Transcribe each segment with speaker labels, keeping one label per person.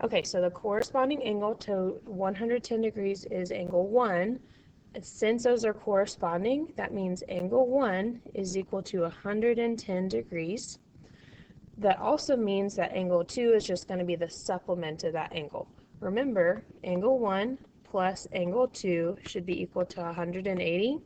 Speaker 1: Okay, so the corresponding angle to 110 degrees is angle 1. And since those are corresponding, that means angle 1 is equal to 110 degrees. That also means that angle 2 is just going to be the supplement of that angle. Remember, angle 1 plus angle 2 should be equal to 180.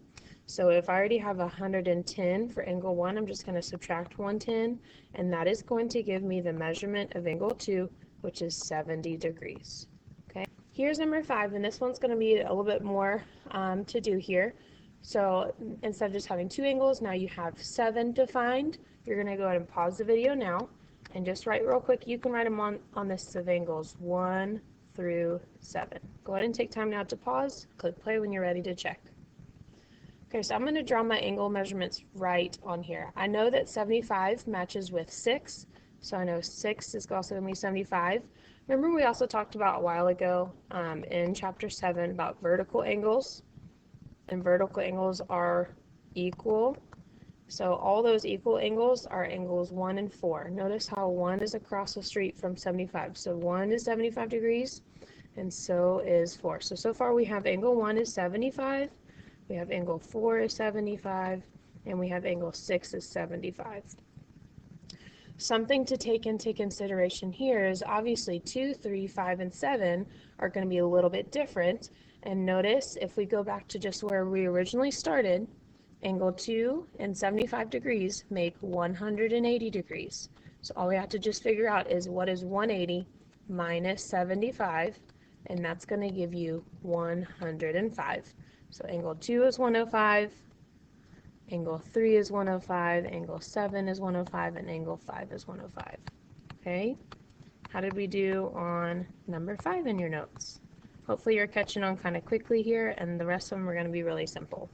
Speaker 1: So if I already have 110 for angle 1, I'm just going to subtract 110, and that is going to give me the measurement of angle 2, which is 70 degrees. Okay. Here's number 5, and this one's going to be a little bit more to do here. So instead of just having 2 angles, now you have 7 defined. You're going to go ahead and pause the video now and just write real quick. You can write them on this of angles 1 through 7. Go ahead and take time now to pause. Click play when you're ready to check. Okay, so I'm going to draw my angle measurements right on here. I know that 75 matches with 6, so I know 6 is also going to be 75. Remember we also talked about a while ago in chapter 7 about vertical angles, and vertical angles are equal. So all those equal angles are angles 1 and 4. Notice how 1 is across the street from 75. So 1 is 75 degrees, and so is 4. So far we have angle 1 is 75, we have angle 4 is 75, and we have angle 6 is 75. Something to take into consideration here is obviously 2, 3, 5, and 7 are going to be a little bit different. And notice if we go back to just where we originally started, angle 2 and 75 degrees make 180 degrees. So all we have to just figure out is what is 180 minus 75, and that's going to give you 105. So angle 2 is 105, angle 3 is 105, angle 7 is 105, and angle 5 is 105. Okay? How did we do on number 5 in your notes? Hopefully you're catching on kind of quickly here, and the rest of them are going to be really simple.